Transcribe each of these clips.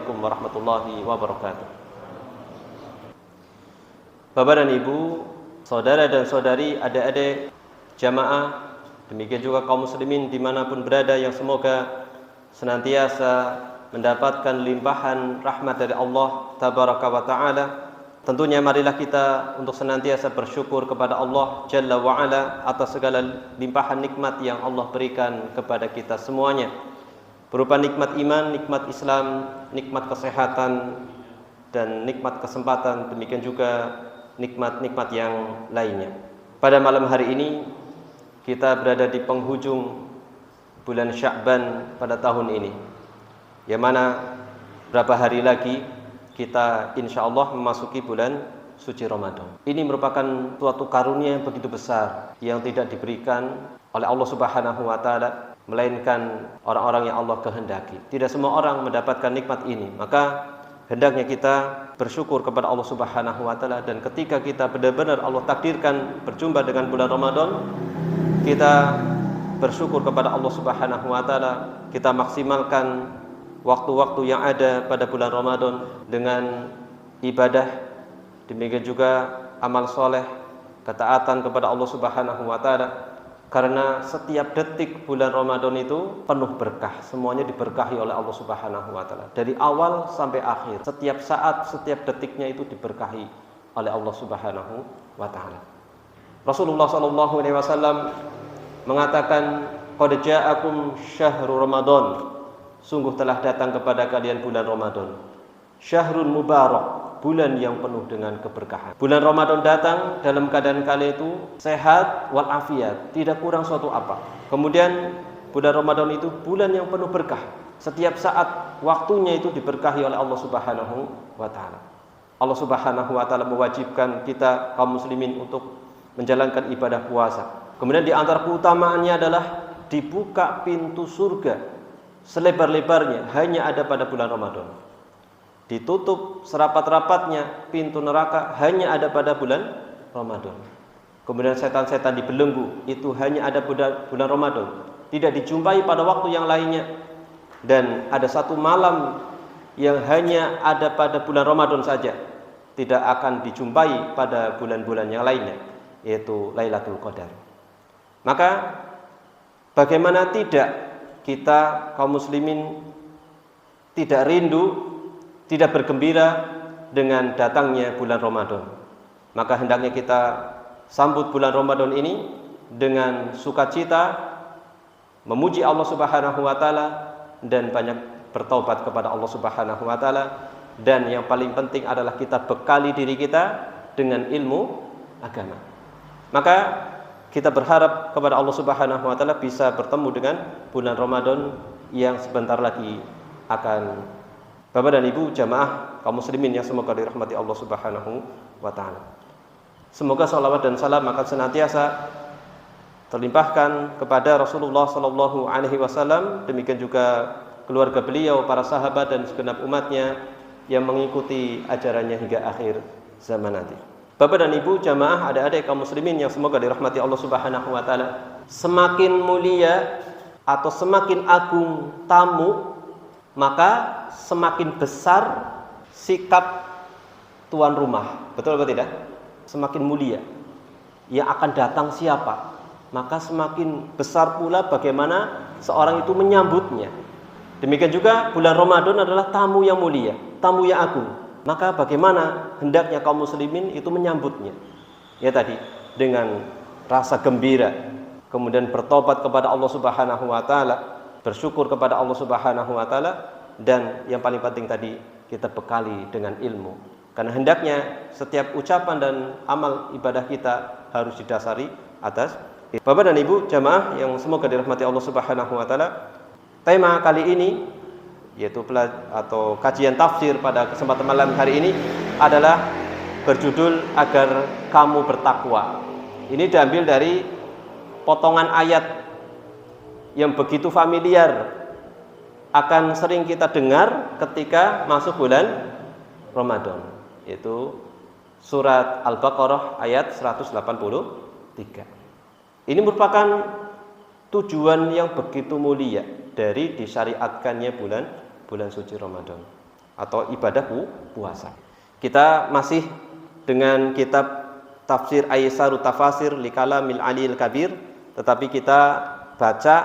Wassalamualaikum warahmatullahi wabarakatuh. Bapak dan Ibu, saudara dan saudari, adik-adik jamaah, demikian juga kaum muslimin dimanapun berada, yang semoga senantiasa mendapatkan limpahan rahmat dari Allah Tabaraka wa Ta'ala. Tentunya marilah kita untuk senantiasa bersyukur kepada Allah Jalla wa'ala atas segala limpahan nikmat yang Allah berikan kepada kita semuanya, berupa nikmat iman, nikmat Islam, nikmat kesehatan, dan nikmat kesempatan, demikian juga nikmat-nikmat yang lainnya. Pada malam hari ini kita berada di penghujung bulan Sya'ban pada tahun ini, yang mana berapa hari lagi kita insya Allah memasuki bulan suci Ramadan. Ini merupakan suatu karunia yang begitu besar yang tidak diberikan oleh Allah Subhanahu wa Ta'ala, melainkan orang-orang yang Allah kehendaki. Tidak semua orang mendapatkan nikmat ini, maka hendaknya kita bersyukur kepada Allah Subhanahu wa Ta'ala. Dan ketika kita benar-benar Allah takdirkan berjumpa dengan bulan Ramadan, kita bersyukur kepada Allah Subhanahu wa Ta'ala. Kita maksimalkan waktu-waktu yang ada pada bulan Ramadan dengan ibadah, demikian juga amal soleh, ketaatan kepada Allah Subhanahu wa Ta'ala. Karena setiap detik bulan Ramadan itu penuh berkah, semuanya diberkahi oleh Allah Subhanahu wa Ta'ala. Dari awal sampai akhir, setiap saat, setiap detiknya itu diberkahi oleh Allah Subhanahu wa Ta'ala. Rasulullah SAW mengatakan, qad ja'akum syahrul Ramadan, sungguh telah datang kepada kalian bulan Ramadan. Syahrul mubarak, bulan yang penuh dengan keberkahan. Bulan Ramadan datang dalam keadaan kalian itu sehat walafiat, tidak kurang suatu apa. Kemudian bulan Ramadan itu bulan yang penuh berkah. Setiap saat waktunya itu diberkahi oleh Allah Subhanahu wa Ta'ala. Allah Subhanahu wa Ta'ala mewajibkan kita kaum muslimin untuk menjalankan ibadah puasa. Kemudian di antara keutamaannya adalah dibuka pintu surga selebar-lebarnya hanya ada pada bulan Ramadan. Ditutup serapat-rapatnya pintu neraka hanya ada pada bulan Ramadan. Kemudian setan-setan dibelenggu itu hanya ada pada bulan Ramadan, tidak dijumpai pada waktu yang lainnya. Dan ada satu malam yang hanya ada pada bulan Ramadan saja, tidak akan dijumpai pada bulan-bulan yang lainnya, yaitu Lailatul Qadar. Maka bagaimana tidak kita kaum muslimin tidak rindu, tidak bergembira dengan datangnya bulan Ramadan. Maka hendaknya kita sambut bulan Ramadan ini dengan sukacita, memuji Allah Subhanahu wa Ta'ala, dan banyak bertaubat kepada Allah Subhanahu wa Ta'ala. Dan yang paling penting adalah kita bekali diri kita dengan ilmu agama. Maka kita berharap kepada Allah Subhanahu wa Ta'ala bisa bertemu dengan bulan Ramadan yang sebentar lagi akan. Bapak dan Ibu jamaah kaum muslimin yang semoga dirahmati Allah Subhanahu wa Ta'ala. Semoga salawat dan salam akan senantiasa terlimpahkan kepada Rasulullah sallallahu alaihi wasallam, demikian juga keluarga beliau, para sahabat dan segenap umatnya yang mengikuti ajarannya hingga akhir zaman nanti. Bapak dan Ibu jamaah, adik-adik kaum muslimin yang semoga dirahmati Allah Subhanahu wa Ta'ala, semakin mulia atau semakin agung tamu, maka semakin besar sikap tuan rumah. Betul atau tidak? Semakin mulia yang akan datang siapa, maka semakin besar pula bagaimana seorang itu menyambutnya. Demikian juga bulan Ramadan adalah tamu yang mulia, tamu yang agung. Maka bagaimana hendaknya kaum muslimin itu menyambutnya? Ya tadi, dengan rasa gembira, kemudian bertobat kepada Allah Subhanahu wa Ta'ala, bersyukur kepada Allah Subhanahu wa Ta'ala, dan yang paling penting tadi kita bekali dengan ilmu. Karena hendaknya setiap ucapan dan amal ibadah kita harus didasari atas. Bapak dan Ibu jamaah yang semoga dirahmati Allah Subhanahu wa Ta'ala, tema kali ini yaitu kajian tafsir pada kesempatan malam hari ini adalah berjudul Agar Kamu Bertakwa. Ini diambil dari potongan ayat yang begitu familiar, akan sering kita dengar ketika masuk bulan Ramadan, yaitu surat Al-Baqarah ayat 183. Ini merupakan tujuan yang begitu mulia dari disyariatkannya bulan suci Ramadan. atau ibadah puasa. Kita masih dengan kitab Tafsir Aisarut Tafasir li Kalamil Aliyil Kabir, tetapi kita baca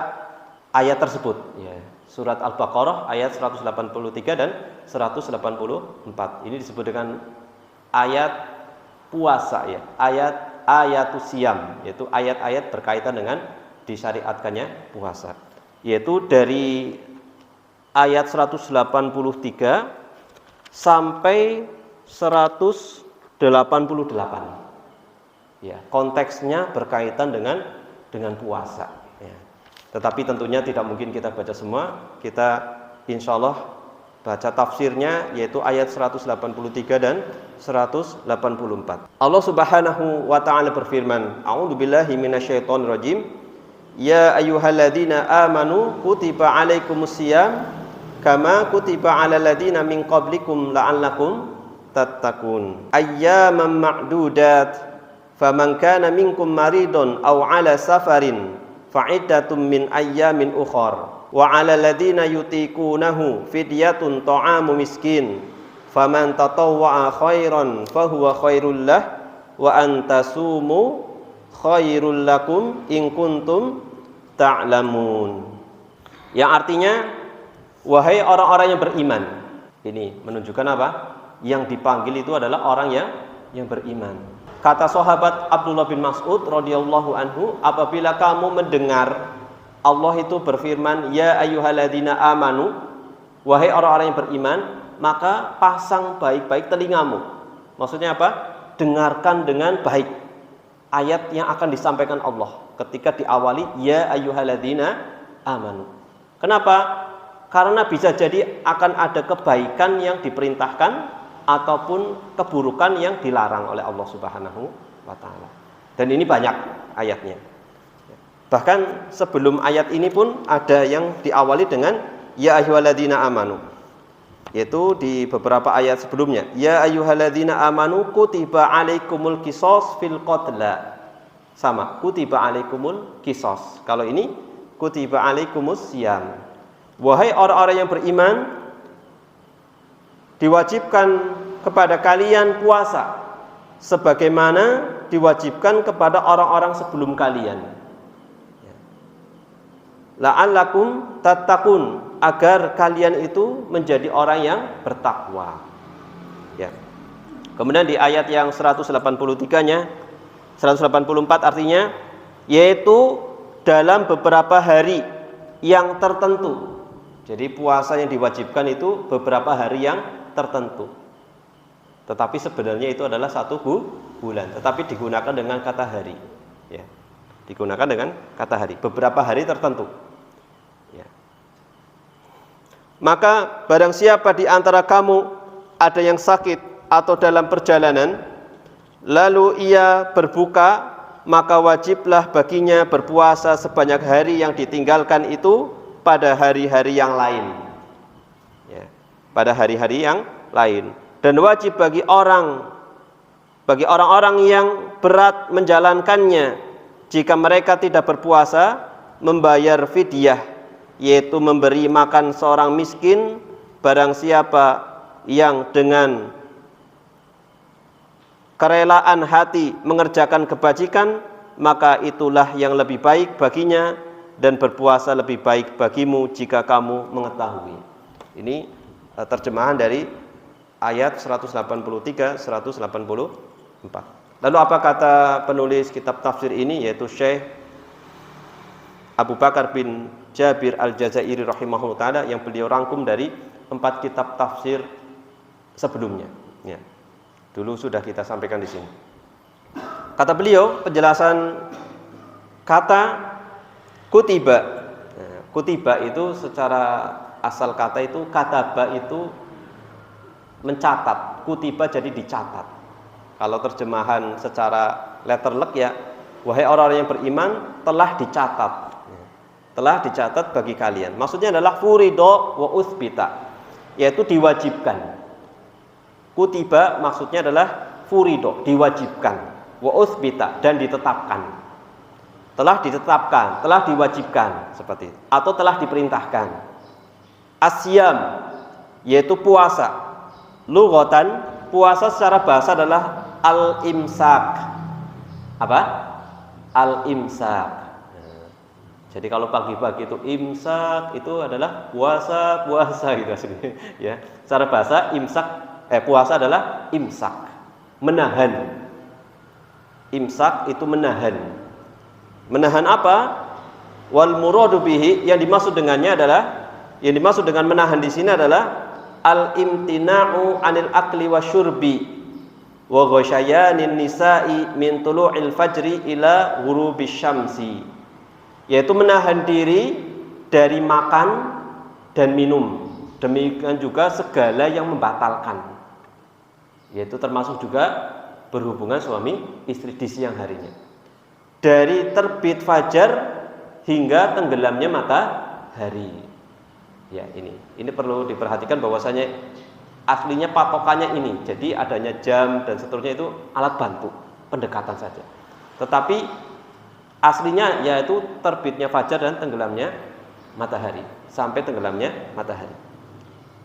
ayat tersebut ya. Surat Al-Baqarah ayat 183 dan 184. Ini disebut dengan ayat puasa ya, ayatus siyam, yaitu ayat-ayat berkaitan dengan disyariatkannya puasa. Yaitu dari ayat 183 sampai 188. Ya, konteksnya berkaitan dengan puasa ya. Tetapi tentunya tidak mungkin kita baca semua. Kita insya Allah baca tafsirnya, yaitu ayat 183 dan 184. Allah Subhanahu wa ta'ala berfirman, A'udzubillahi minasyaitonirrajim. Ya ayyuhalladzina amanu kutiba alaikumusiyam kama kutiba alal ladzina min qablikum la'allakum tattaqun. Ayyaman ma'dudat faman kana minkum maridun aw ala safarin fa'iddatun min ayyamin ukhar wa 'alal ladzina yutiqunahu fidyatun ta'amu miskin faman tatawwa'a khairan fahuwa khairul lah wa an tasumu khairul lakum in kuntum ta'lamun. Yang artinya, wahai orang-orang yang beriman. Ini menunjukkan apa? Yang dipanggil itu adalah orang yang beriman. Kata sahabat Abdullah bin Mas'ud radhiyallahu anhu, apabila kamu mendengar Allah itu berfirman, ya ayyuhalladzina amanu, wahai orang-orang yang beriman, maka pasang baik-baik telingamu. Maksudnya apa? Dengarkan dengan baik ayat yang akan disampaikan Allah ketika diawali ya ayyuhalladzina amanu. Kenapa? Karena bisa jadi akan ada kebaikan yang diperintahkan ataupun keburukan yang dilarang oleh Allah Subhanahu wa ta'ala. Dan ini banyak ayatnya. Bahkan sebelum ayat ini pun ada yang diawali dengan ya ayyuhalladzina amanu. Yaitu di beberapa ayat sebelumnya. Ya ayyuhalladzina amanu kutiba alaikumul qisas fil qatla. Sama, kutiba alaikumul qisas. Kalau ini kutiba alaikumus siyam. Wahai orang-orang yang beriman, diwajibkan kepada kalian puasa sebagaimana diwajibkan kepada orang-orang sebelum kalian. La'allakum tattaqun, agar kalian itu menjadi orang yang bertakwa. Ya. Kemudian di ayat yang 183-nya 184 artinya yaitu dalam beberapa hari yang tertentu. Jadi puasa yang diwajibkan itu beberapa hari yang tertentu. Tetapi sebenarnya itu adalah satu bulan, tetapi digunakan dengan kata hari. Ya. Digunakan dengan kata hari, beberapa hari tertentu. Ya. Maka barang siapa di antara kamu ada yang sakit atau dalam perjalanan, lalu ia berbuka, maka wajiblah baginya berpuasa sebanyak hari yang ditinggalkan itu pada hari-hari yang lain. Ya. Pada hari-hari yang lain. Dan wajib bagi orang-orang yang berat menjalankannya, jika mereka tidak berpuasa, membayar fidyah, yaitu memberi makan seorang miskin. Barang siapa yang dengan kerelaan hati mengerjakan kebajikan, maka itulah yang lebih baik baginya, dan berpuasa lebih baik bagimu jika kamu mengetahui. Ini terjemahan dari ayat 183 184. Lalu apa kata penulis kitab tafsir ini, yaitu Syekh Abu Bakar bin Jabir Al-Jazairi rahimahullah ta'ala, yang beliau rangkum dari 4 kitab tafsir sebelumnya. Ya. Dulu sudah kita sampaikan di sini. Kata beliau, penjelasan kata kutiba. Nah, kutiba itu secara asal kata itu, kataba itu mencatat, kutiba jadi dicatat. Kalau terjemahan secara letterlek ya, wahai orang-orang yang beriman, telah dicatat. Telah dicatat bagi kalian. Maksudnya adalah furido wa uthbita, yaitu diwajibkan. Kutiba maksudnya adalah furido, diwajibkan, wa uthbita, dan ditetapkan. Telah ditetapkan, telah diwajibkan, seperti itu, atau telah diperintahkan. Asyam yaitu puasa. Lughatan, puasa secara bahasa adalah al-imsak. Apa? Al-imsak. Jadi kalau pagi-pagi itu imsak, itu adalah puasa gitu aslinya, ya. Secara bahasa puasa adalah imsak, menahan. Imsak itu menahan. Menahan apa? Wal muradu bihi, yang dimaksud dengan menahan di sini adalah al-imtina'u 'anil akli wasyurbi wa ghasyayanin nisa'i min tulu'il fajri ila ghurubis syamsi, yaitu menahan diri dari makan dan minum, demikian juga segala yang membatalkan, yaitu termasuk juga berhubungan suami istri di siang harinya, dari terbit fajar hingga tenggelamnya matahari. Ya, ini perlu diperhatikan bahwasanya aslinya patokannya ini. Jadi adanya jam dan seterusnya itu alat bantu, pendekatan saja. Tetapi aslinya yaitu terbitnya fajar dan tenggelamnya matahari, sampai tenggelamnya matahari.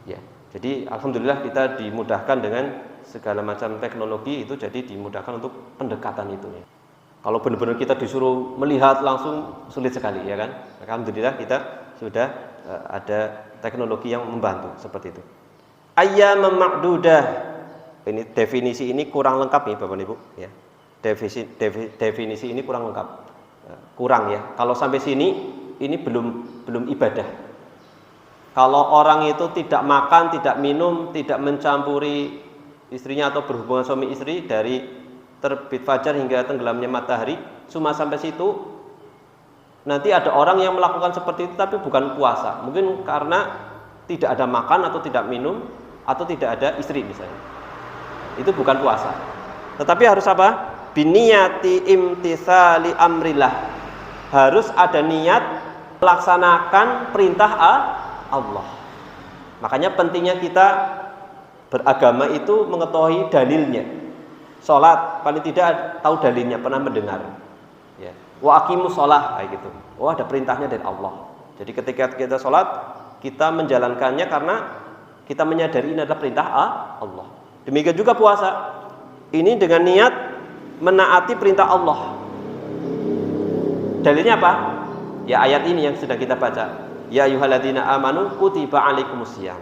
Ya. Jadi alhamdulillah kita dimudahkan dengan segala macam teknologi itu, jadi dimudahkan untuk pendekatan itu ya. Kalau benar-benar kita disuruh melihat langsung sulit sekali ya kan. Alhamdulillah kita sudah ada teknologi yang membantu seperti itu. Ayyam ma'dudah. Ini definisi ini kurang lengkap nih Bapak Ibu ya. Definisi ini kurang lengkap. Kurang ya. Kalau sampai sini ini belum ibadah. Kalau orang itu tidak makan, tidak minum, tidak mencampuri istrinya atau berhubungan suami istri dari terbit fajar hingga tenggelamnya matahari, cuma sampai situ, nanti ada orang yang melakukan seperti itu tapi bukan puasa. Mungkin karena tidak ada makan atau tidak minum atau tidak ada istri misalnya. Itu bukan puasa. Tetapi harus apa? Biniyati imtitsali amrillah. Harus ada niat melaksanakan perintah Allah. Makanya pentingnya kita beragama itu mengetahui dalilnya. Salat paling tidak tahu dalilnya, pernah mendengar. Ya. Wa aqimus shalah kayak gitu. Oh, ada perintahnya dari Allah. Jadi ketika kita salat, kita menjalankannya karena kita menyadari ini adalah perintah Allah. Demikian juga puasa. Ini dengan niat menaati perintah Allah. Dalilnya apa? Ya ayat ini yang sedang kita baca. Ya ayyuhalladzina amanu kutiba alaikumusiyam.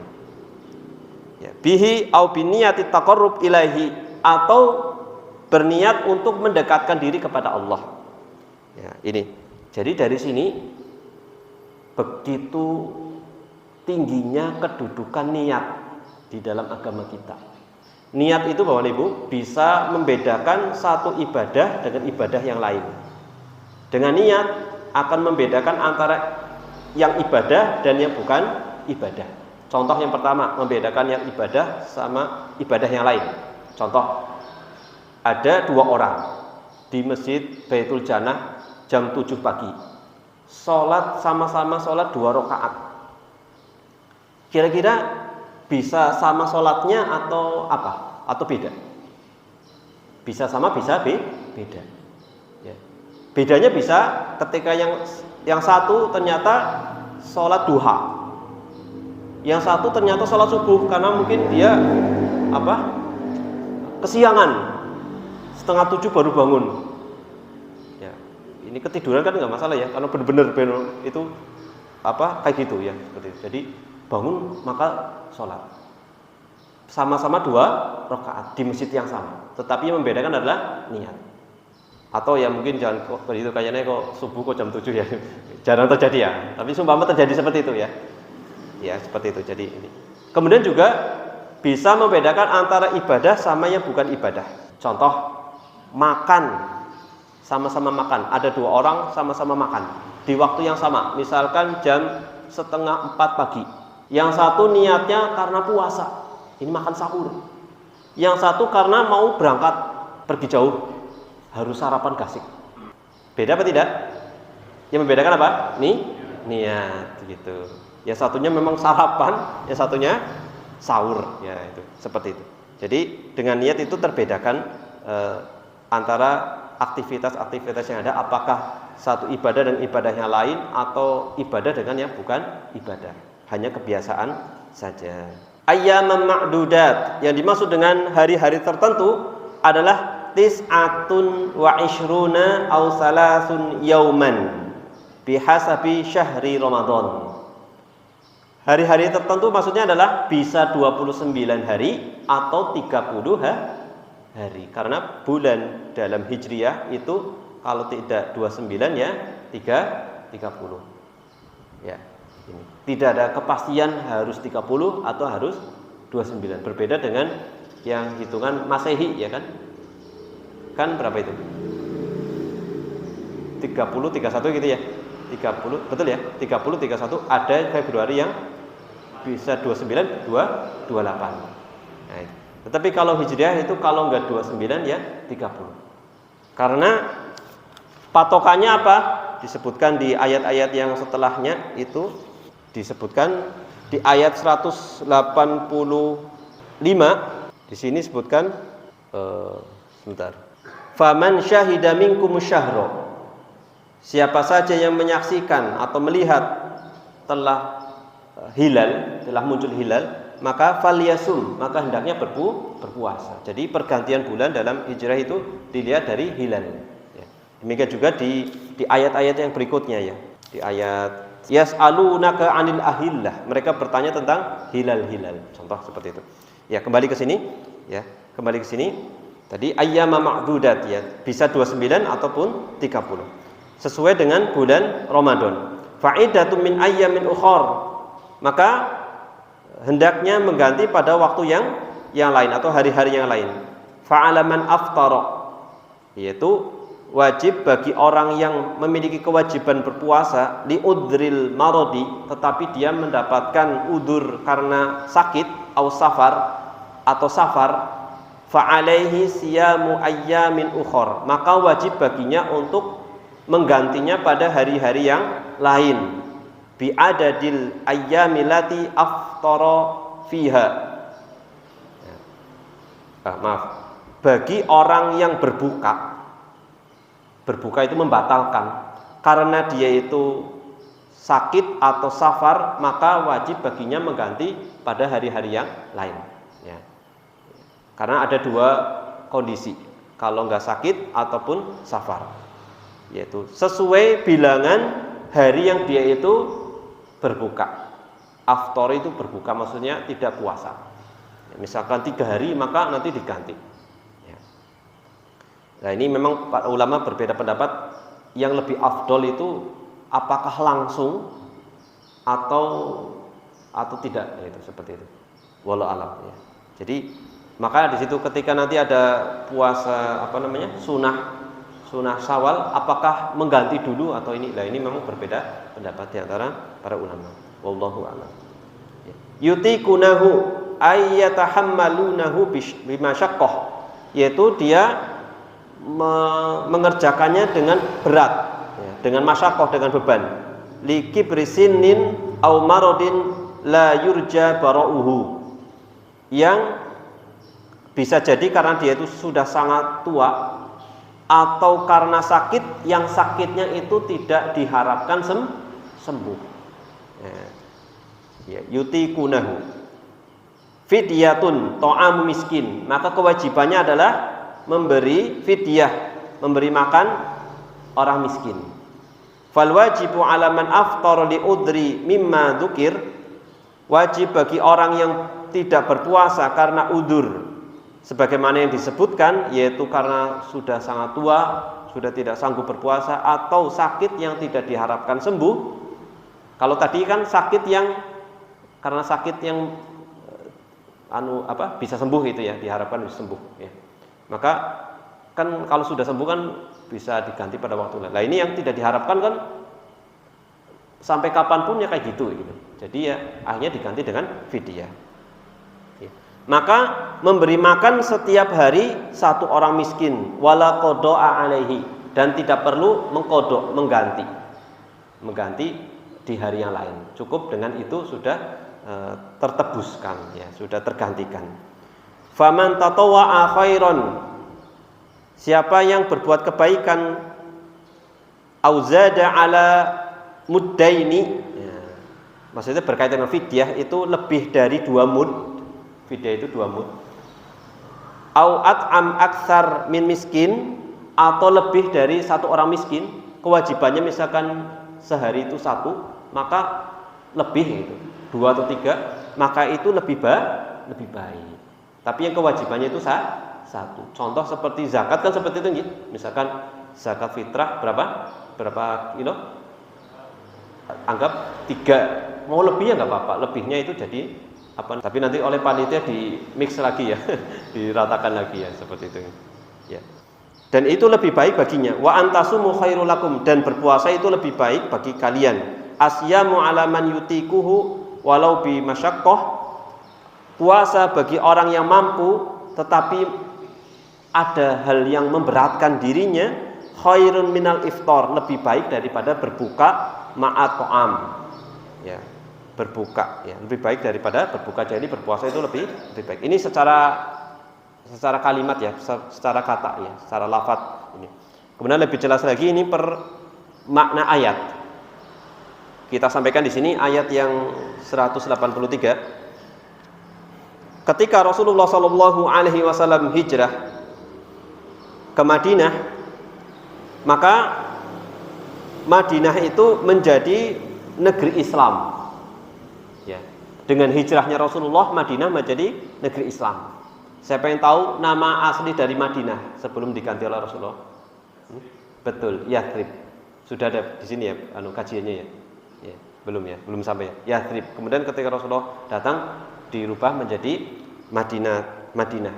Ya, bihi au biniyati taqarrub ilaihi, atau berniat untuk mendekatkan diri kepada Allah. Ya, ini. Jadi dari sini begitu tingginya kedudukan niat di dalam agama kita. Niat itu Bapak Ibu bisa membedakan satu ibadah dengan ibadah yang lain. Dengan niat akan membedakan antara yang ibadah dan yang bukan ibadah. Contoh yang pertama, membedakan yang ibadah sama ibadah yang lain. Contoh, ada dua orang di Masjid Baitul Jannah jam 7 pagi. Sama-sama sholat 2 rakaat. Kira-kira bisa sama sholatnya atau apa? Atau beda? Bisa sama, bisa beda. Ya. Bedanya bisa ketika yang satu ternyata sholat duha, yang satu ternyata sholat subuh karena mungkin dia kesiangan, 6:30 baru bangun. Ya, ini ketiduran kan nggak masalah ya, karena benar-benar itu kayak gitu ya, seperti itu. Jadi bangun maka sholat sama-sama 2 rakaat di masjid yang sama, tetapi yang membedakan adalah niat. Atau ya mungkin jangan kok begitu kayaknya kok subuh kok jam 7 ya. Jarang terjadi ya. Tapi sumpama terjadi seperti itu ya. Ya, seperti itu. Jadi ini. Kemudian juga bisa membedakan antara ibadah sama yang bukan ibadah. Contoh, makan. Sama-sama makan. Ada 2 orang sama-sama makan di waktu yang sama. Misalkan jam 3:30 pagi. Yang satu niatnya karena puasa. Ini makan sahur. Yang satu karena mau berangkat pergi jauh. Harus sarapan gasik. Beda apa tidak? Yang membedakan apa? Niat gitu. Yang satunya memang sarapan, yang satunya sahur, ya itu. Seperti itu. Jadi dengan niat itu terbedakan antara aktivitas-aktivitas yang ada, apakah satu ibadah dan ibadah yang lain atau ibadah dengan yang bukan ibadah. Hanya kebiasaan saja. Ayyaman ma'dudat, yang dimaksud dengan hari-hari tertentu adalah tis'atun wa ishruna aw salasun yauman bihasabi syahri Ramadan. Hari-hari tertentu maksudnya adalah bisa 29 hari atau 30 hari. Karena bulan dalam Hijriyah itu kalau tidak 29 ya 30. Ya, ini. Tidak ada kepastian harus 30 atau harus 29. Berbeda dengan yang hitungan Masehi ya kan? Kan berapa itu? 30 31 gitu ya. 30 betul ya? 30 31 ada Februari yang bisa 29 28. Nah, itu. Tetapi kalau Hijriah itu kalau enggak 29 ya 30. Karena patokannya apa? Disebutkan di ayat-ayat yang setelahnya itu disebutkan di ayat 185 di sini sebutkan sebentar. Faman syahida minkum syahra. Siapa saja yang menyaksikan atau melihat telah hilal, telah muncul hilal, maka falyasum, maka hendaknya berpuasa. Jadi pergantian bulan dalam Hijrah itu dilihat dari hilal. Ya. Demikian juga di ayat-ayat yang berikutnya ya. Di ayat yas'alunaka 'anil ahillah. Mereka bertanya tentang hilal-hilal. Contoh seperti itu. Ya, kembali ke sini ya. Kembali ke sini. Tadi ayyama ma'dudat ya, bisa 29 ataupun 30. Sesuai dengan bulan Ramadan. Fa'idatun min ayyamin ukhar. Maka hendaknya mengganti pada waktu yang lain atau hari-hari yang lain. Fa'alaman aftara, yaitu wajib bagi orang yang memiliki kewajiban berpuasa li udril marodi, tetapi dia mendapatkan udur karena sakit atau safar fa'alaihi siyamu ayyamin ukhar, maka wajib baginya untuk menggantinya pada hari-hari yang lain bi adadil ayyamilati aftara fiha. Bagi orang yang berbuka itu membatalkan karena dia itu sakit atau safar, maka wajib baginya mengganti pada hari-hari yang lain ya. Karena ada dua kondisi, kalau nggak sakit ataupun safar, yaitu sesuai bilangan hari yang dia itu berbuka. Aftar itu berbuka maksudnya tidak puasa ya, misalkan 3 hari maka nanti diganti ya. Nah ini memang para ulama berbeda pendapat, yang lebih afdol itu apakah langsung atau tidak ya, itu seperti itu wallahu alam ya. Jadi maka di situ ketika nanti ada puasa sunah Syawal, apakah mengganti dulu atau ini? Nah, ini memang berbeda pendapat di antara para ulama. Wallahu a'lam. Yutikunahu ayyatahammalunahu bimasyaqqah, yaitu dia mengerjakannya dengan berat, ya, dengan masyaqqah, dengan beban. Likibrisinin au maradin la yurja bara'uhu, yang bisa jadi karena dia itu sudah sangat tua, atau karena sakit yang sakitnya itu tidak diharapkan sembuh. Ya, yutikunahu fidyatun ta'amu miskin, maka kewajibannya adalah memberi fidyah, memberi makan orang miskin. Fal wajibu 'ala man aftara li udri mimma dzukir, wajib bagi orang yang tidak berpuasa karena udzur sebagaimana yang disebutkan, yaitu karena sudah sangat tua, sudah tidak sanggup berpuasa, atau sakit yang tidak diharapkan sembuh. Kalau tadi kan sakit yang karena sakit yang bisa sembuh itu ya, diharapkan bisa sembuh ya. Maka kan kalau sudah sembuh kan bisa diganti pada waktu lain. Nah ini yang tidak diharapkan kan sampai kapanpun ya kayak gitu. Jadi ya akhirnya diganti dengan fidyah. Maka memberi makan setiap hari satu orang miskin, wala qada'a alaihi, dan tidak perlu mengkodok, mengganti di hari yang lain. Cukup dengan itu sudah tertebuskan ya, sudah tergantikan. Faman tatawwa'a khairan, siapa yang berbuat kebaikan, auzada ala muddaini ya, Maksudnya berkaitan dengan fidyah itu lebih dari 2 mud. Fidyah itu 2 mud. Au at'am aktsar min miskin, atau lebih dari 1 orang miskin. Kewajibannya misalkan sehari itu 1, maka lebih itu 2 atau 3, maka itu lebih baik. Tapi yang kewajibannya itu 1. Contoh seperti zakat kan seperti itu, misalkan zakat fitrah berapa kilo? Anggap 3, mau lebih ya nggak apa-apa, lebihnya itu jadi apa? Tapi nanti oleh panitia di mix lagi ya, diratakan lagi ya, seperti itu ya. Dan itu lebih baik baginya. Wa antasumu khairul lakum, dan berpuasa itu lebih baik bagi kalian. Asyamu ala man yutikuhu walau bi masyaqqah. Puasa bagi orang yang mampu tetapi ada hal yang memberatkan dirinya, khairun minal iftar, lebih baik daripada berbuka ma'at ta'am. Ya, berbuka ya, lebih baik daripada berbuka. Jadi berpuasa itu lebih baik. Ini secara kalimat ya, secara kata ya, secara lafaz ini. Kemudian lebih jelas lagi ini per makna ayat. Kita sampaikan di sini ayat yang 183. Ketika Rasulullah Shallallahu alaihi wasallam hijrah ke Madinah, maka Madinah itu menjadi negeri Islam. Ya. Dengan hijrahnya Rasulullah, Madinah menjadi negeri Islam. Siapa yang tahu nama asli dari Madinah sebelum diganti oleh Rasulullah? Betul, Yathrib. Sudah ada di sini ya, kajiannya ya. Ya, belum sampai ya. Yathrib. Kemudian ketika Rasulullah datang dirubah menjadi Madinah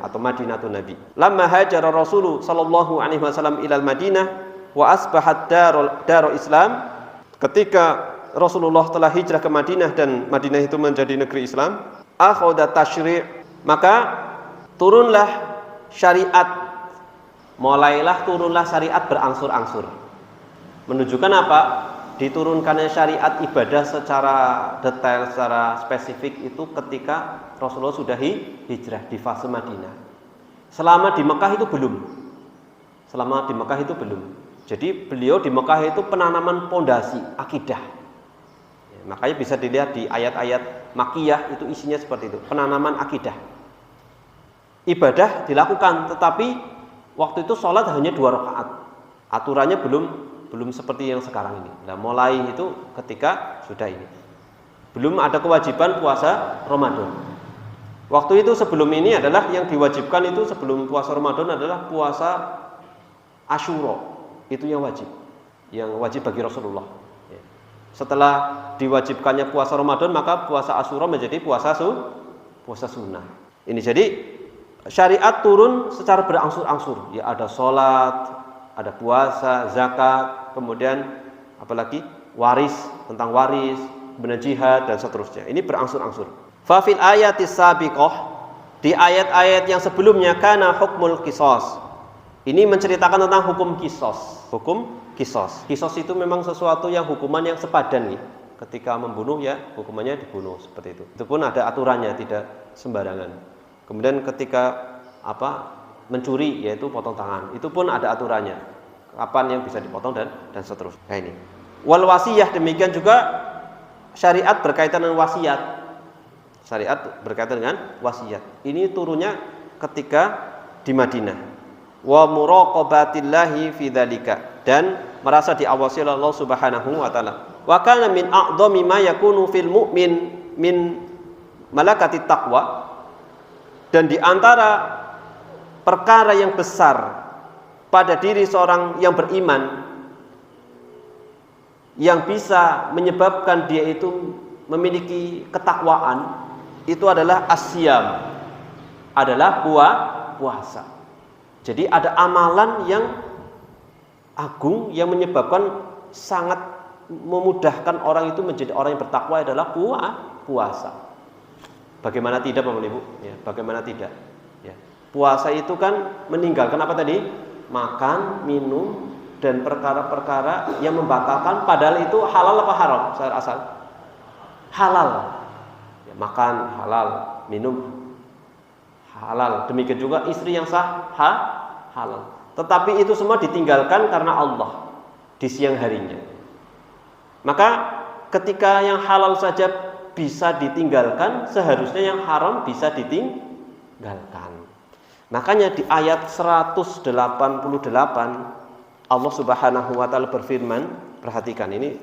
atau Madinatun Nabi. Lamma hajara Rasul sallallahu alaihi wasallam ilal Madinah wa asbahat darul Islam. Ketika Rasulullah telah hijrah ke Madinah dan Madinah itu menjadi negeri Islam, akhadha tasyri', maka turunlah syariat, mulailah turunlah syariat berangsur-angsur. Menunjukkan apa? Diturunkannya syariat ibadah secara detail, secara spesifik itu ketika Rasulullah sudah hijrah di fase Madinah. Selama di Mekah itu belum. Jadi beliau di Mekah itu penanaman pondasi akidah. Ya, makanya bisa dilihat di ayat-ayat Makkiyah itu isinya seperti itu, penanaman akidah. Ibadah dilakukan, tetapi waktu itu sholat hanya 2 rakaat. Aturannya belum seperti yang sekarang ini. Nah, mulai itu ketika sudah ini. Belum ada kewajiban puasa Ramadan. Waktu itu sebelum ini adalah yang diwajibkan itu sebelum puasa Ramadan adalah puasa Asyura. Itu yang wajib bagi Rasulullah. Setelah diwajibkannya puasa Ramadan, maka puasa Asyura menjadi puasa sunnah. Ini jadi syariat turun secara berangsur-angsur. Ya, ada sholat, ada puasa, zakat, kemudian apalagi tentang waris, kemudian jihad dan seterusnya. Ini berangsur-angsur. Fa fil ayatis sabiqah, di ayat-ayat yang sebelumnya kana hukmul qisas. Ini menceritakan tentang hukum qisas. Hukum qisas. Qisas itu memang sesuatu yang hukuman yang sepadan nih. Ketika membunuh ya hukumannya dibunuh seperti itu. Itu pun ada aturannya, tidak sembarangan. Kemudian ketika mencuri yaitu potong tangan, itu pun ada aturannya, kapan yang bisa dipotong dan seterusnya. Nah, ini wal wasiyah, demikian juga syariat berkaitan dengan wasiat. Ini turunnya ketika di Madinah. Wa muraqabatillahi fi dzalika, dan merasa diawasi oleh Allah Subhanahu wa taala. Wa kana min a'dhami ma yakunu fil mu'min min malakati taqwa, dan di antara perkara yang besar pada diri seorang yang beriman yang bisa menyebabkan dia itu memiliki ketakwaan, itu adalah asyam, adalah puasa. Jadi ada amalan yang agung yang menyebabkan sangat memudahkan orang itu menjadi orang yang bertakwa, adalah puasa. Bagaimana tidak Bapak Ibu? Ya, bagaimana tidak? Ya. Puasa itu kan meninggalkan apa tadi? Makan, minum, dan perkara-perkara yang membatalkan, padahal itu halal apa haram secara asal? Halal. Ya, makan halal, minum halal. Demikian juga istri yang sah halal. Tetapi itu semua ditinggalkan karena Allah di siang harinya. Maka ketika yang halal saja bisa ditinggalkan, seharusnya yang haram bisa ditinggalkan. Makanya di ayat 188 Allah Subhanahu wa taala berfirman, perhatikan ini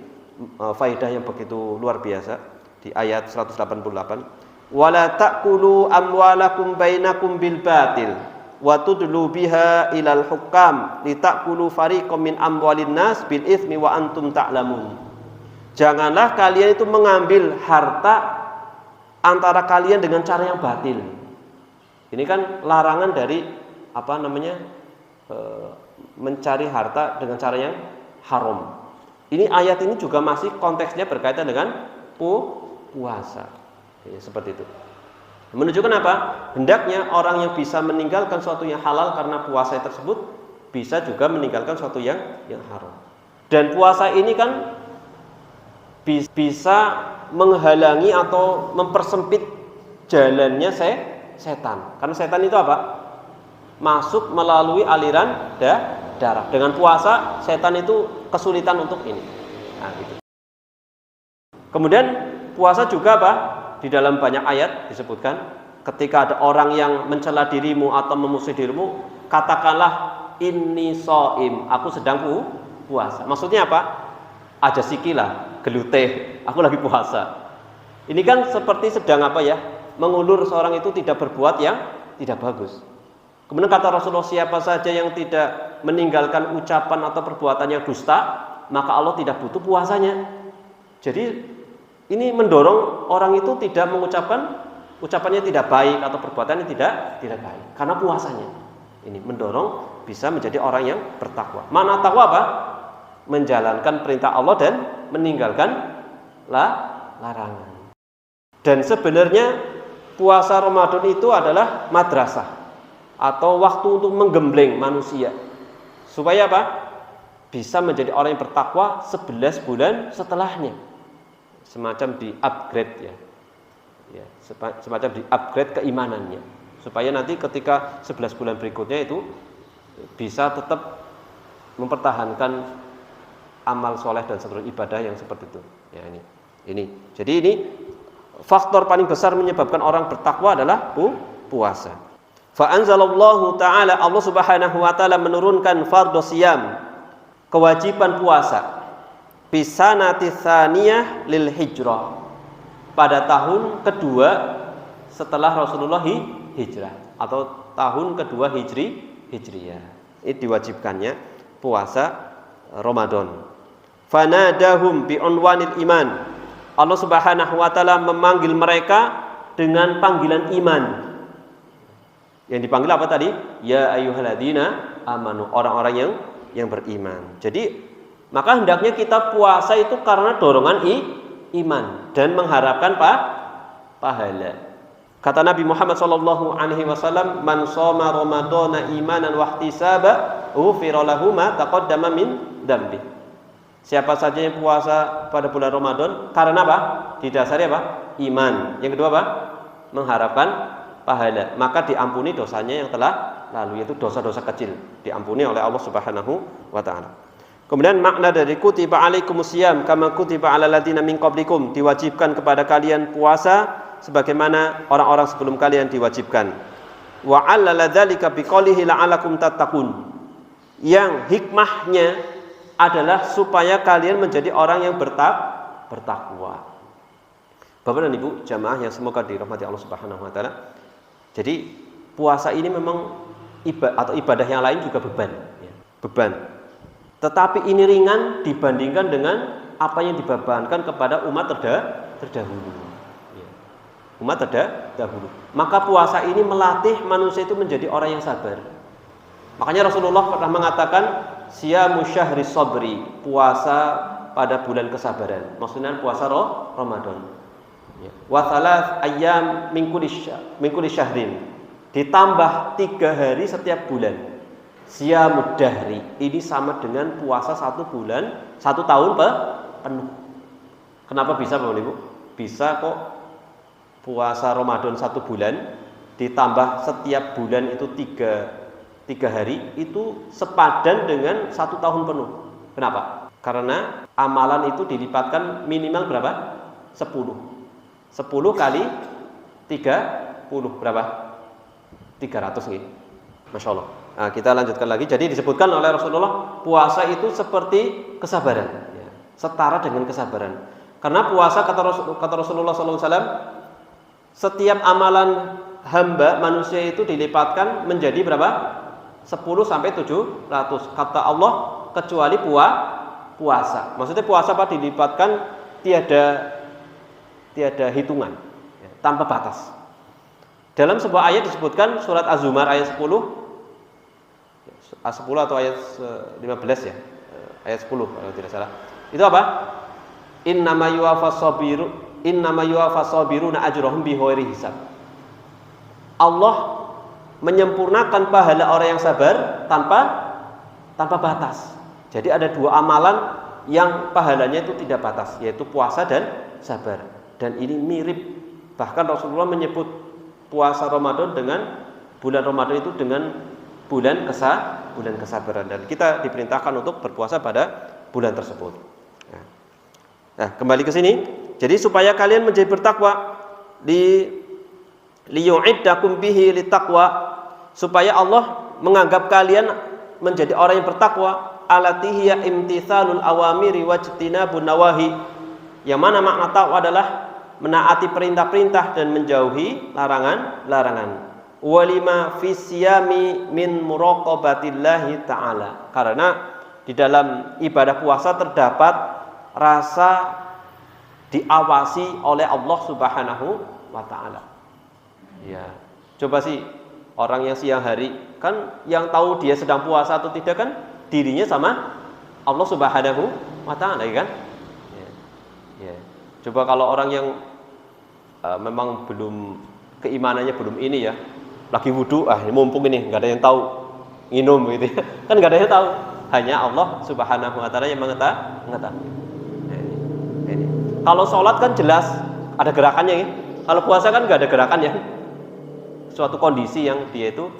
faedah yang begitu luar biasa di ayat 188. Wala ta'kulu amwalakum bainakum bil batil wa tudlu biha ilal hukam litakulu fariqam min amwalin nas bil itsmi wa antum ta'lamun. Janganlah kalian itu mengambil harta antara kalian dengan cara yang batil. Ini kan larangan dari mencari harta dengan cara yang haram. Ini ayat ini juga masih konteksnya berkaitan dengan puasa. Ya, seperti itu. Menunjukkan apa? Hendaknya orang yang bisa meninggalkan sesuatu yang halal karena puasa tersebut bisa juga meninggalkan sesuatu yang haram. Dan puasa ini kan bisa menghalangi atau mempersempit jalannya setan. Karena setan itu apa? Masuk melalui aliran darah. Dengan puasa setan itu kesulitan untuk ini. Nah, gitu. Kemudian puasa juga apa? Di dalam banyak ayat disebutkan ketika ada orang yang mencela dirimu atau memusuhi dirimu, katakanlah inni shaim, aku sedang puasa. Maksudnya apa? Aja sikilah, geluteh, aku lagi puasa. Ini kan seperti sedang mengulur seorang itu tidak berbuat yang tidak bagus. Kemudian kata Rasulullah, siapa saja yang tidak meninggalkan ucapan atau perbuatan yang dusta, maka Allah tidak butuh puasanya. Jadi ini mendorong orang itu tidak mengucapkan ucapannya tidak baik atau perbuatannya tidak baik karena puasanya. Ini mendorong bisa menjadi orang yang bertakwa. Makna takwa apa? Menjalankan perintah Allah dan meninggalkan larangan. Dan sebenarnya puasa Ramadan itu adalah madrasah atau waktu untuk menggembleng manusia supaya apa? Bisa menjadi orang yang bertakwa 11 bulan setelahnya. Semacam di-upgrade ya, semacam di-upgrade keimanannya supaya nanti ketika 11 bulan berikutnya itu bisa tetap mempertahankan amal soleh dan seluruh ibadah yang seperti itu ya. Jadi ini faktor paling besar menyebabkan orang bertakwa adalah puasa. Fa anzalallahu ta'ala, Allah Subhanahu wa taala menurunkan fardhu shiyam, kewajiban puasa bisanati tsaniyah lil hijrah, pada tahun kedua setelah Rasulullah hijrah atau tahun kedua hijriyah. Ini diwajibkannya puasa Ramadan. Fanadahum bi unwanil iman, Allah Subhanahu wa taala memanggil mereka dengan panggilan iman. Yang dipanggil apa tadi? Ya ayyuhalladzina amanu, orang-orang yang beriman. Jadi maka hendaknya kita puasa itu karena dorongan iman dan mengharapkan pahala. Kata Nabi Muhammad SAW, man shoma ramadhana imanan wa ihtisaba ghufira lahu ma taqaddama min dzambi. Siapa saja yang puasa pada bulan Ramadan karena apa? Didasari apa? Iman. Yang kedua apa? Mengharapkan pahala. Maka diampuni dosanya yang telah lalu, yaitu dosa-dosa kecil, diampuni oleh Allah Subhanahu wa taala. Kemudian makna dari kutiba alaikumusiyam kama kutiba alal ladzina min qablikum, diwajibkan kepada kalian puasa sebagaimana orang-orang sebelum kalian diwajibkan. Wa 'allala dzalika biqoulihi la'alakum tattaqun, yang hikmahnya adalah supaya kalian menjadi orang yang bertakwa. Bapak dan Ibu jamaah yang semoga dirahmati Allah Subhanahu wa taala. Jadi puasa ini memang ibadah yang lain juga beban. Tetapi ini ringan dibandingkan dengan apa yang dibebankan kepada umat terdahulu. Umat terdahulu. Maka puasa ini melatih manusia itu menjadi orang yang sabar. Makanya Rasulullah pernah mengatakan siyamu syahri sabri, puasa pada bulan kesabaran. Maksudnya puasa Ramadan. Wa thalath ayyam min kulli syahrin, ditambah 3 hari setiap bulan. Siyamud dahri, ini sama dengan puasa 1 bulan, 1 tahun penuh. Kenapa bisa Bapak Ibu? Bisa kok puasa Ramadan 1 bulan ditambah setiap bulan itu 3 hari, itu sepadan dengan 1 tahun penuh. Kenapa? Karena amalan itu dilipatkan minimal berapa? 10. 10 kali 30 berapa? 300 nih. Masya Allah. Nah, kita lanjutkan lagi. Jadi disebutkan oleh Rasulullah, puasa itu seperti kesabaran, ya, setara dengan kesabaran. Karena puasa kata Rasulullah SAW, setiap amalan hamba manusia itu dilipatkan menjadi berapa? 10 sampai 700. Kata Allah, kecuali puasa. Maksudnya puasa apa? Dilipatkan tiada hitungan, ya, tanpa batas. Dalam sebuah ayat disebutkan surat Az-Zumar ayat 10 atau ayat 15 ya. Ayat 10 kalau tidak salah. Itu apa? Innama yuwaffas sabiruna ajrahum bighairi hisab. Allah menyempurnakan pahala orang yang sabar tanpa batas. Jadi ada dua amalan yang pahalanya itu tidak batas, yaitu puasa dan sabar. Dan ini mirip, bahkan Rasulullah menyebut puasa Ramadan dengan bulan Ramadan itu dengan bulan kesabaran, dan kita diperintahkan untuk berpuasa pada bulan tersebut. Nah, kembali ke sini. Jadi supaya kalian menjadi bertakwa, liyu'iddakum bihi litaqwa, supaya Allah menganggap kalian menjadi orang yang bertakwa, alatihiya imtithalul awamiri wajtinabun nawahi, yang mana makna takwa adalah menaati perintah-perintah dan menjauhi larangan-larangan. Walima fisyami min muraqabatillahi ta'ala, karena di dalam ibadah puasa terdapat rasa diawasi oleh Allah Subhanahu wa ta'ala. Ya, coba sih orang yang siang hari, kan yang tahu dia sedang puasa atau tidak kan dirinya sama Allah Subhanahu wa ta'ala, ya kan? Ya. Coba kalau orang yang memang belum, keimanannya belum ini ya, lagi wudhu, mumpung ini nggak ada yang tahu, minum gitu ya. Kan nggak ada yang tahu, hanya Allah Subhanahu wa ta'ala yang mengetahui. Ini. Kalau sholat kan jelas ada gerakannya ya. Kalau puasa kan nggak ada gerakannya. Suatu kondisi yang dia itu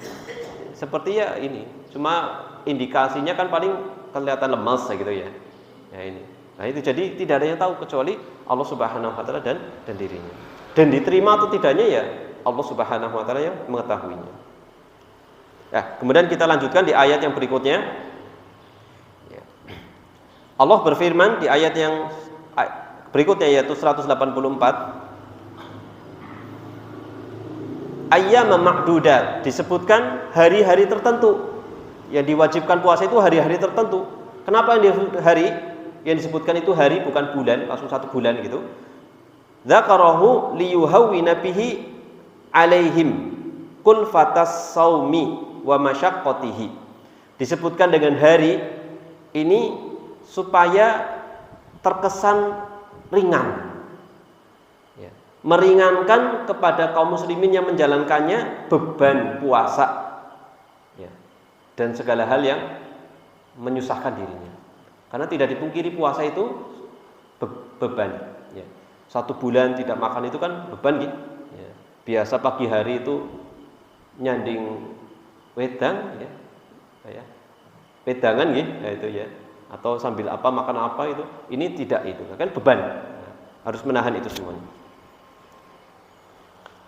seperti ya ini, cuma indikasinya kan paling kelihatan lemas gitu ya. Ya ini. Nah itu, jadi tidak ada yang tahu kecuali Allah Subhanahu wa ta'ala dan dirinya. Dan diterima atau tidaknya ya Allah Subhanahu wa ta'ala yang mengetahuinya. Nah, kemudian kita lanjutkan di ayat yang berikutnya. Allah berfirman di ayat yang berikutnya, yaitu 184, ayyama ma'dudat, disebutkan hari-hari tertentu. Yang diwajibkan puasa itu hari-hari tertentu. Kenapa yang disebutkan itu hari, bukan bulan, langsung satu bulan gitu? Dzakarahu liyuhawwina bihi alaihim kulfatas saumi wa masyaqqatihi. Disebutkan dengan hari ini supaya terkesan ringan, ya, meringankan kepada kaum muslimin yang menjalankannya beban puasa, ya, dan segala hal yang menyusahkan dirinya. Karena tidak dipungkiri puasa itu beban, ya. 1 bulan tidak makan itu kan beban gitu. Ya. Biasa pagi hari itu nyanding wedang, ya, ya, wedangan gitu, ya, itu ya. Atau sambil apa makan apa itu, ini tidak, itu kan beban, harus menahan itu semuanya.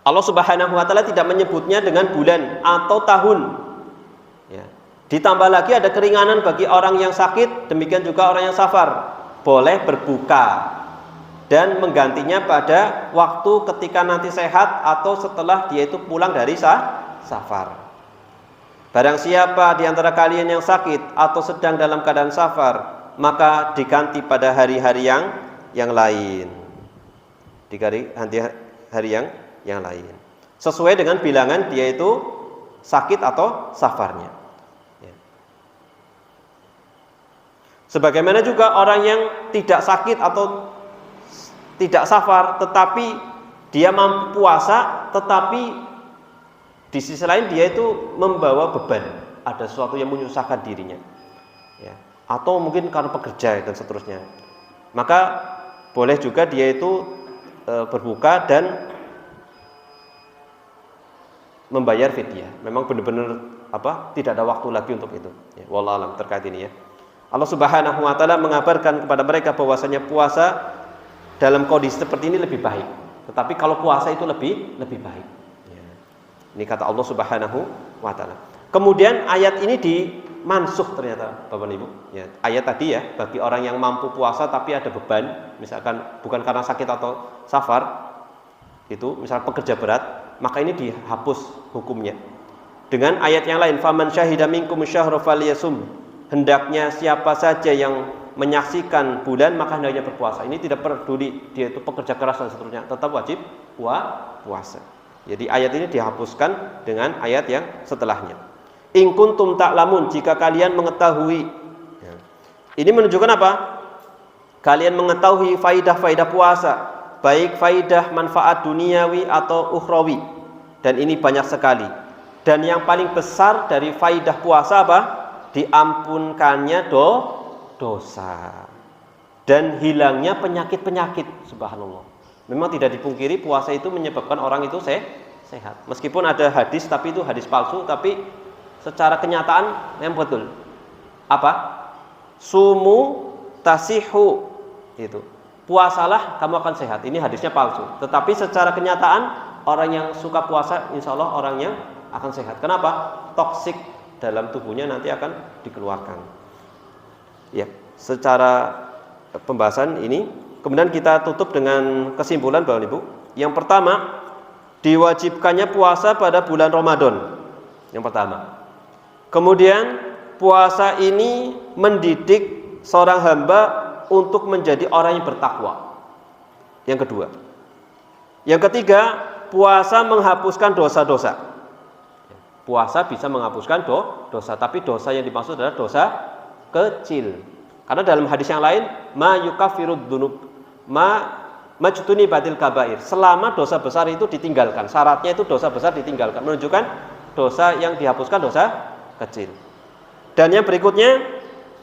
Allah Subhanahu wa ta'ala tidak menyebutnya dengan bulan atau tahun, ya. Ditambah lagi ada keringanan bagi orang yang sakit, demikian juga orang yang safar boleh berbuka dan menggantinya pada waktu ketika nanti sehat atau setelah dia itu pulang dari safar. Barang siapa di antara kalian yang sakit atau sedang dalam keadaan safar, maka diganti pada hari-hari yang lain. Diganti hari yang lain. Sesuai dengan bilangan dia itu sakit atau safarnya. Ya. Sebagaimana juga orang yang tidak sakit atau tidak safar, tetapi dia mampu puasa, tetapi di sisi lain dia itu membawa beban, ada sesuatu yang menyusahkan dirinya, ya, atau mungkin karena pekerja dan seterusnya, maka boleh juga dia itu berbuka dan membayar fidyah. Memang benar-benar tidak ada waktu lagi untuk itu. Ya, wallahu alam terkait ini ya. Allah Subhanahu wa taala mengabarkan kepada mereka bahwasanya puasa dalam kondisi seperti ini lebih baik. Tetapi kalau puasa itu lebih baik. Ini kata Allah Subhanahu wa taala. Kemudian ayat ini dimansuh ternyata Bapak Ibu. Ya, ayat tadi ya, bagi orang yang mampu puasa tapi ada beban, misalkan bukan karena sakit atau safar, itu misal pekerja berat, maka ini dihapus hukumnya. Dengan ayat yang lain, faman syahida minkum syahra falyasum. Hendaknya siapa saja yang menyaksikan bulan maka hendaknya berpuasa. Ini tidak peduli dia itu pekerja keras dan seterusnya, tetap wajib puasa. Jadi ayat ini dihapuskan dengan ayat yang setelahnya. In kuntum ta'lamun, jika kalian mengetahui. Ini menunjukkan apa? Kalian mengetahui faidah-faidah puasa, baik faidah manfaat duniawi atau ukhrawi. Dan ini banyak sekali. Dan yang paling besar dari faidah puasa apa? Diampunkannya dosa dan hilangnya penyakit-penyakit. Subhanallah. Memang tidak dipungkiri puasa itu menyebabkan orang itu sehat. Meskipun ada hadis tapi itu hadis palsu, tapi secara kenyataan yang betul. Apa? Sumu tasihu, itu. Puasalah kamu akan sehat. Ini hadisnya palsu. Tetapi secara kenyataan orang yang suka puasa insya Allah orang yang akan sehat. Kenapa? Toksik dalam tubuhnya nanti akan dikeluarkan. Ya, secara pembahasan ini kemudian kita tutup dengan kesimpulan Bapak Ibu. Yang pertama, diwajibkannya puasa pada bulan Ramadan. Yang pertama. Kemudian puasa ini mendidik seorang hamba untuk menjadi orang yang bertakwa. Yang kedua. Yang ketiga, puasa menghapuskan dosa-dosa. Puasa bisa menghapuskan dosa, tapi dosa yang dimaksud adalah dosa kecil. Karena dalam hadis yang lain, ma yukafirud dzunub majtuni batil kabair. Selama dosa besar itu ditinggalkan, syaratnya itu dosa besar ditinggalkan, menunjukkan dosa yang dihapuskan dosa kecil. Dan yang berikutnya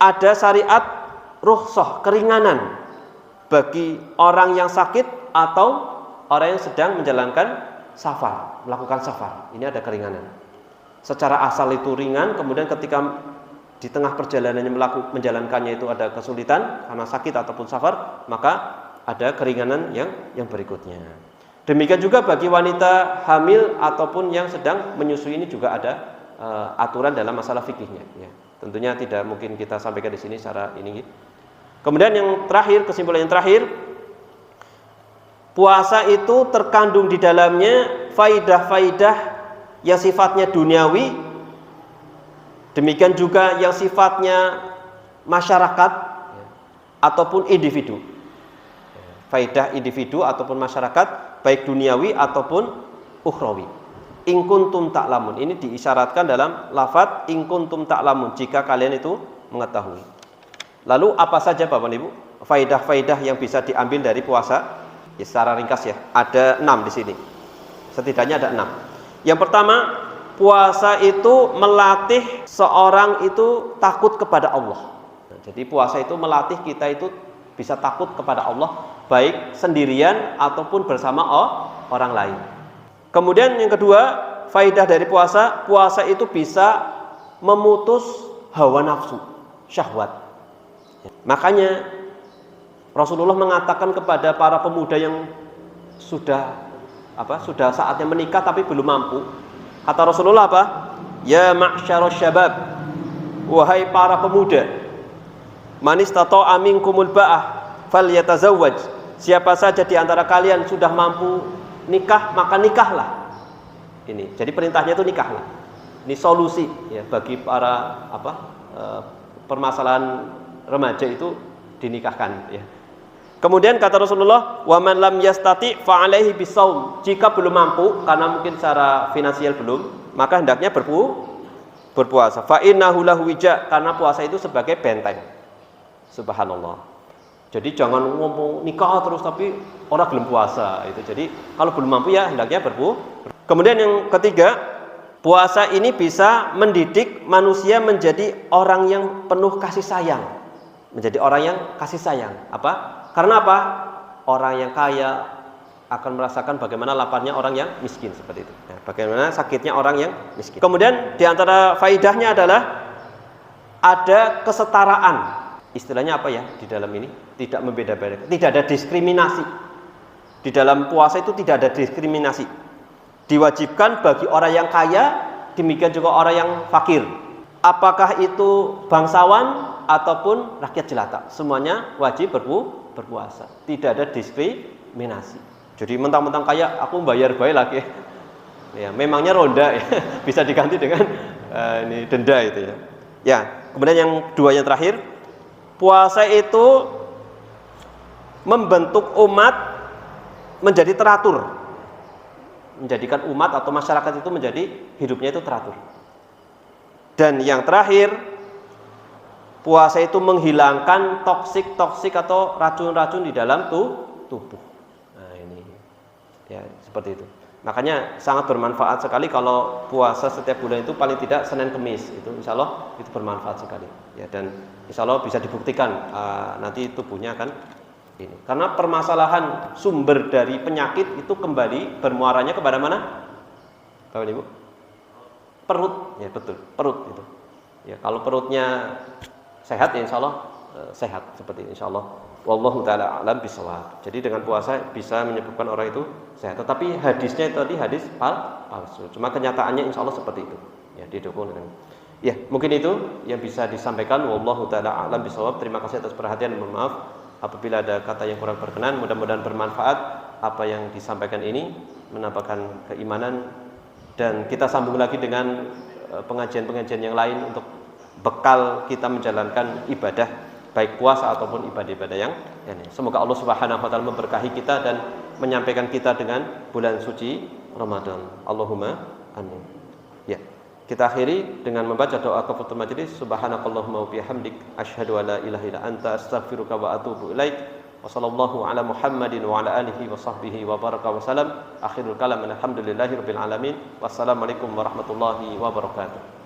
ada syariat rukhsah, keringanan bagi orang yang sakit atau orang yang sedang menjalankan safar, melakukan safar. Ini ada keringanan. Secara asal itu ringan, kemudian ketika di tengah perjalanannya menjalankannya itu ada kesulitan karena sakit ataupun safar, maka ada keringanan yang berikutnya. Demikian juga bagi wanita hamil ataupun yang sedang menyusui, ini juga ada aturan dalam masalah fikihnya. Ya, tentunya tidak mungkin kita sampaikan di sini secara ini. Kemudian yang terakhir, kesimpulan yang terakhir, puasa itu terkandung di dalamnya faidah-faidah yang sifatnya duniawi, demikian juga yang sifatnya masyarakat ataupun individu. Faidah individu ataupun masyarakat, baik duniawi ataupun ukhrawi. In kuntum ta'lamun, ini diisyaratkan dalam lafaz in kuntum ta'lamun, jika kalian itu mengetahui. Lalu apa saja Bapak Ibu faidah-faidah yang bisa diambil dari puasa? Ya, secara ringkas ya, ada 6 di sini. Setidaknya ada 6. Yang pertama, puasa itu melatih seorang itu takut kepada Allah. Jadi puasa itu melatih kita itu bisa takut kepada Allah, baik sendirian ataupun bersama orang lain. Kemudian yang kedua, faidah dari puasa, puasa itu bisa memutus hawa nafsu, syahwat. Makanya Rasulullah mengatakan kepada para pemuda yang sudah saatnya menikah tapi belum mampu. Kata Rasulullah apa? Ya ma'syarasy syabab, wahai para pemuda, man istata'a minkumul ba'ah falyatazawwaj. Siapa saja di antara kalian sudah mampu nikah, maka nikahlah. Ini. Jadi perintahnya itu nikahlah. Ini solusi ya bagi para permasalahan remaja itu dinikahkan ya. Kemudian kata Rasulullah, wa man lam yastati fa alaihi bisawm. Jika belum mampu karena mungkin secara finansial belum, maka hendaknya berpuasa. Fa innahu lahu wija, karena puasa itu sebagai benteng. Subhanallah. Jadi jangan ngomong nikah terus tapi orang belum puasa itu. Jadi kalau belum mampu ya hendaknya berpuasa. Kemudian yang ketiga, puasa ini bisa mendidik manusia menjadi orang yang penuh kasih sayang. Menjadi orang yang kasih sayang. Apa? Karena apa? Orang yang kaya akan merasakan bagaimana laparnya orang yang miskin, seperti itu. Nah, bagaimana sakitnya orang yang miskin. Kemudian di antara faidahnya adalah ada kesetaraan istilahnya apa ya di dalam ini? Tidak membeda-bedakan, tidak ada diskriminasi. Di dalam puasa itu tidak ada diskriminasi. Diwajibkan bagi orang yang kaya, demikian juga orang yang fakir. Apakah itu bangsawan ataupun rakyat jelata, semuanya wajib berpuasa. Tidak ada diskriminasi. Jadi mentang-mentang kaya, aku bayar baik lagi. Ya, memangnya ronda ya, bisa diganti dengan ini denda itu ya. Ya, kemudian yang dua yang terakhir, puasa itu membentuk umat menjadi teratur, menjadikan umat atau masyarakat itu menjadi hidupnya itu teratur. Dan yang terakhir, puasa itu menghilangkan toksik atau racun-racun di dalam tubuh. Nah ini, ya seperti itu. Makanya sangat bermanfaat sekali kalau puasa setiap bulan itu paling tidak Senin Kemis itu, insya Allah itu bermanfaat sekali. Ya, dan insya Allah bisa dibuktikan nanti tubuhnya akan ini. Karena permasalahan sumber dari penyakit itu kembali bermuaranya kepada mana? Bapak Ibu? Perut, ya betul, perut itu. Ya kalau perutnya sehat, ya insya Allah sehat seperti ini, insya Allah. Wallahu ta'ala a'lam bishawab. Jadi dengan puasa bisa menyebabkan orang itu sehat. Tetapi hadisnya itu tadi hadis palsu. Cuma kenyataannya insya Allah seperti itu. Ya didukung dengan. Ya mungkin itu yang bisa disampaikan. Wallahu ta'ala a'lam bishawab. Terima kasih atas perhatian. Mohon maaf apabila ada kata yang kurang berkenan. Mudah-mudahan bermanfaat apa yang disampaikan ini, menampakkan keimanan. Dan kita sambung lagi dengan pengajian-pengajian yang lain untuk bekal kita menjalankan ibadah baik puasa ataupun ibadah-ibadah yang ini. Semoga Allah Subhanahu wa taala memberkahi kita dan menyampaikan kita dengan bulan suci Ramadan. Allahumma amin. Ya. Kita akhiri dengan membaca doa kafaratul majelis. Subhanakallahumma wa bihamdik asyhadu an la ilaha illa anta astaghfiruka wa atubu ilaik. Wa sallallahu ala Muhammadin wa ala alihi wa sahbihi wa baraka wa salam. Akhirul kalam alhamdulillahirabbil alamin. Wassalamualaikum warahmatullahi wabarakatuh.